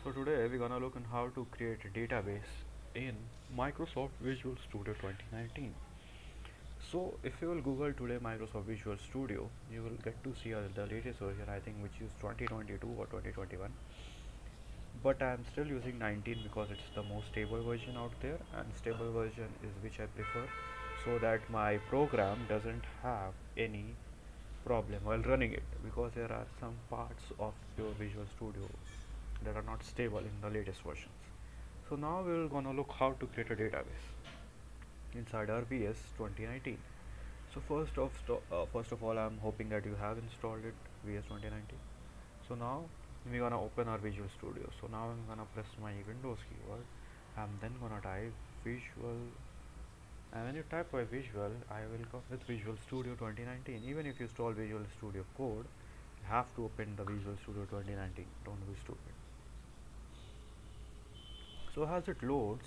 So today we're gonna look on how to create a database in Microsoft Visual Studio 2019. So if you will Google today Microsoft Visual Studio, you will get to see the latest version, I think, which is 2022 or 2021. But I am still using 19 because it's the most stable version out there, and stable version is which I prefer, so that my program doesn't have any problem while running it, because there are some parts of your Visual Studio that are not stable in the latest versions. So now we're gonna look how to create a database inside our VS 2019. So first of all, I'm hoping that you have installed it, VS 2019. So now we're gonna open our Visual Studio. So now I'm gonna press my Windows keyword. I'm then gonna type Visual, and when you type by Visual, I will come with Visual Studio 2019. Even if you install Visual Studio Code, you have to open the Visual Studio 2019. Don't be stupid. So as it loads,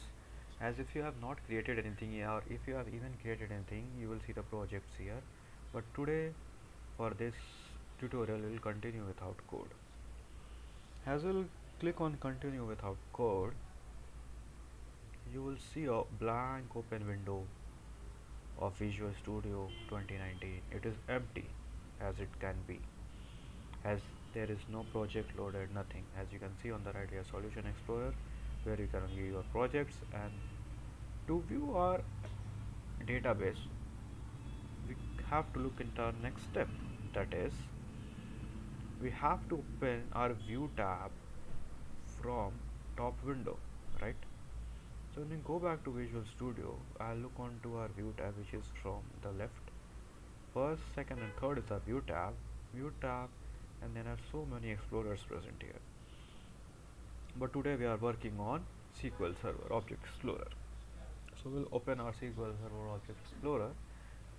as if you have not created anything here, or if you have even created anything, you will see the projects here. But today, for this tutorial, we will continue without code. As we'll click on continue without code, you will see a blank open window of Visual Studio 2019. It is empty as it can be, as there is no project loaded, nothing. As you can see on the right here, Solution Explorer, where you can view your projects. And to view our database, we have to look into our next step. That is, we have to open our view tab from top window, right? So when we go back to Visual Studio, I'll look on to our view tab, which is from the left. First, second and third is our view tab, and there are so many explorers present here. But today we are working on SQL Server Object Explorer. So we'll open our SQL Server Object Explorer.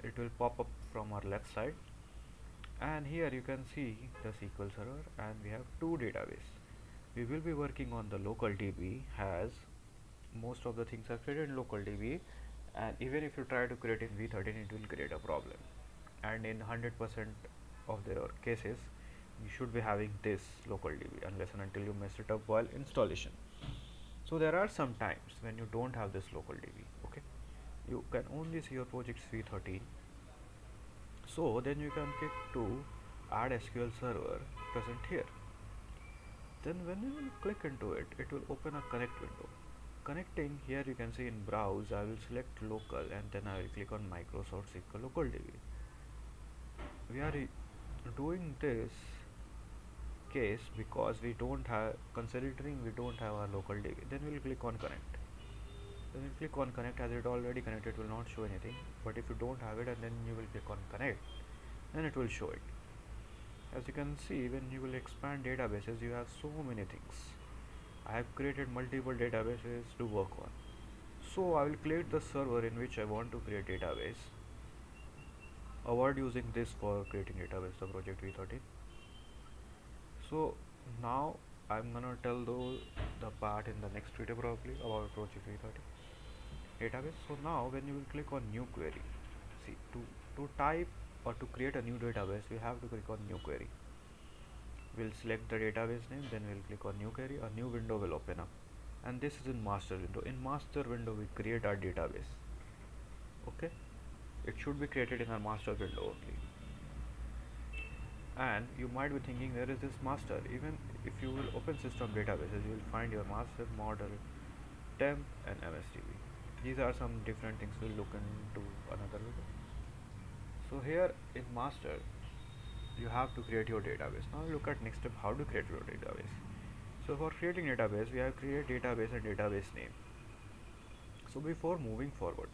It will pop up from our left side, and here you can see the SQL Server, and we have two databases. We will be working on the local DB, as most of the things are created in local DB, and even if you try to create in V13, it will create a problem. And in 100% of their cases, you should be having this local DB unless and until you mess it up while installation. So there are some times when you don't have this local DB. Okay, you can only see your projects V13. So then you can click to add SQL Server present here. Then when you will click into it, it will open a connect window. Connecting, here you can see in browse, I will select local, and then I will click on Microsoft SQL Local DB. We are doing this case because we don't have, considering we don't have our local DB. Then we will click on connect. Then you click on connect, as it already connected, it will not show anything. But if you don't have it, and then you will click on connect, then it will show it. As you can see, when you will expand databases, you have so many things. I have created multiple databases to work on. So I will create the server in which I want to create database. Avoid using this for creating database, the project V13. So now I'm gonna tell the part in the next video probably about project V13 database. So now when you will click on new query, see, to type or to create a new database, we have to click on new query. We'll select the database name, then we'll click on new query. A new window will open up, and this is in master window. In master window, we create our database. Okay, it should be created in our master window only. And you might be thinking, where is this master? Even if you will open system databases, you will find your master, model, temp, and MSDB. These are some different things. We'll look into another video. So here in master, you have to create your database. Now look at next step, how to create your database. So for creating database, we have create database and database name. So before moving forward,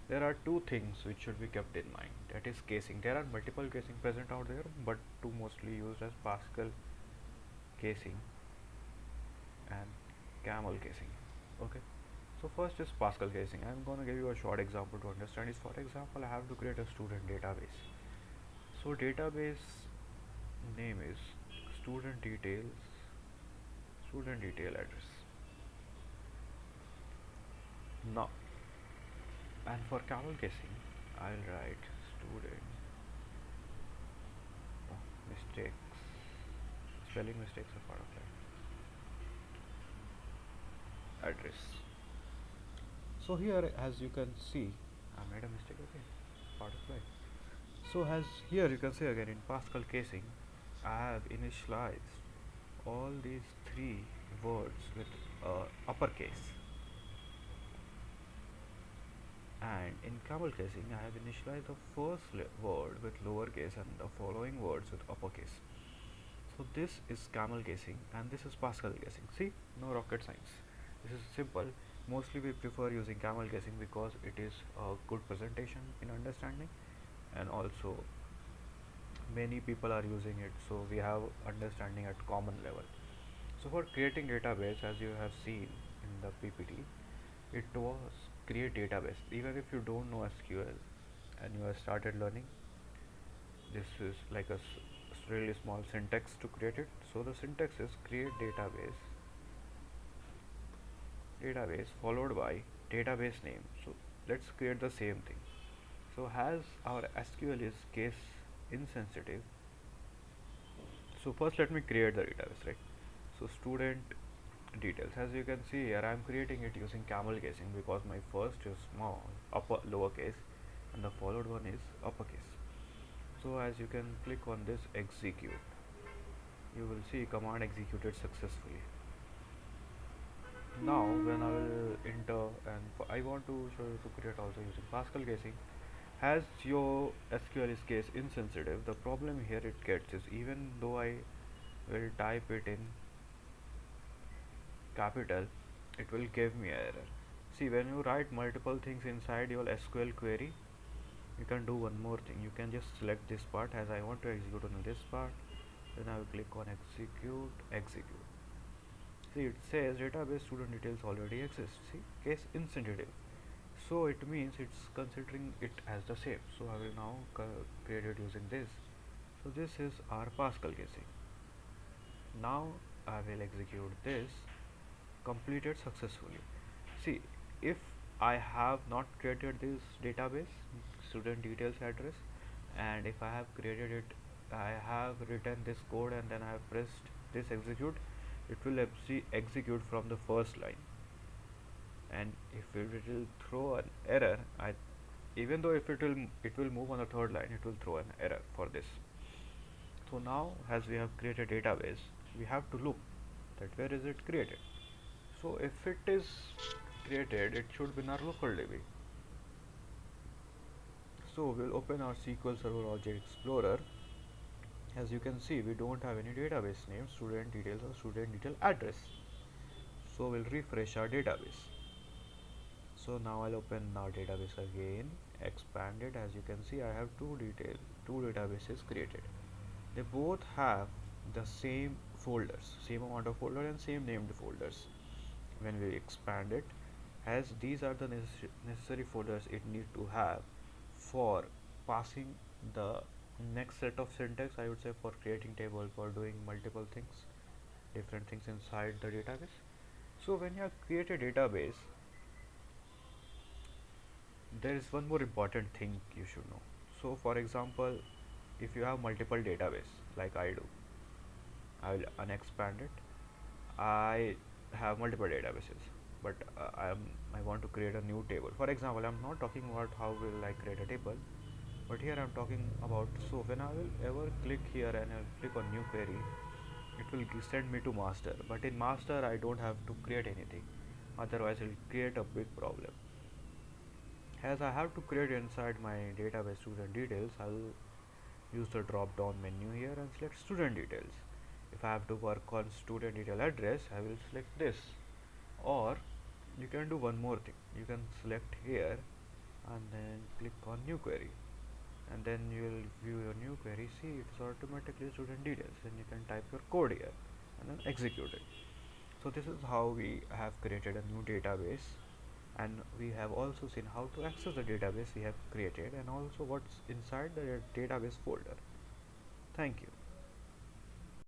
there are two things which should be kept in mind. That is casing. There are multiple casing present out there, but two mostly used as Pascal casing and camel casing. Okay, so first is Pascal casing. I'm going to give you a short example to understand. Is, for example, I have to create a student database. So database name is student details, student detail address. Now, and for camel casing, I'll write student, mistakes, spelling mistakes are part of that. address. So here, as you can see, I made a mistake again. Part of life. So as here you can see again in Pascal casing, I have initialized all these three words with uppercase, and in camel casing I have initialized the first word with lowercase and the following words with uppercase. So this is camel casing and this is Pascal casing. See, no rocket science. This is simple. Mostly we prefer using camel casing because it is a good presentation in understanding, and also many people are using it, so we have understanding at common level. So for creating database, as you have seen in the PPT, it was create database. Even if you don't know SQL and you have started learning, this is like a really small syntax to create it. So the syntax is create database followed by database name. So let's create the same thing. So as our SQL is case insensitive, so first let me create the database, right? So student details, as you can see here, I am creating it using camel casing because my first is small upper lowercase and the followed one is uppercase. So as you can click on this execute, you will see command executed successfully. Now when I will enter, and I want to show you to create also using Pascal casing. As your SQL is case insensitive, the problem here it gets is, even though I will type it in capital, it will give me error. See, when you write multiple things inside your SQL query, you can do one more thing. You can just select this part. As I want to execute on this part, then I will click on execute. See, it says database student details already exist. See, case insensitive, so it means it's considering it as the same. So I will now create it using this. So this is our Pascal casing. Now I will execute this, completed successfully. See, if I have not created this database student details address, and if I have created it, I have written this code and then I have pressed this execute, it will execute from the first line. And if it will throw an error, even though if it will move on the third line, it will throw an error for this. So now as we have created database, we have to look that where is it created. So if it is created, it should be in our local DB. So we'll open our SQL Server Object Explorer. As you can see, we don't have any database name, student details or student detail address. So we'll refresh our database. So now I'll open our database again, expand it. As you can see, I have two databases created. They both have the same folders, same amount of folder and same named folders. When we expand it, as these are the necessary folders it need to have for passing the next set of syntax, I would say, for creating table, for doing multiple things, different things inside the database. So when you create a database, there is one more important thing you should know. So for example, if you have multiple database like I do, I will unexpand it. I have multiple databases, but I want to create a new table. For example, I'm not talking about how will I create a table, but here I'm talking about, so when I will ever click here and I'll click on new query, it will send me to master, but in master I don't have to create anything, otherwise it will create a big problem. As I have to create inside my database student details, I'll use the drop down menu here and select student details. If I have to work on student detail address, I will select this. Or you can do one more thing, you can select here and then click on new query, and then you will view your new query. See, it's automatically student details, and you can type your code here and then execute it. So this is how we have created a new database, and we have also seen how to access the database we have created and also what's inside the database folder. Thank you.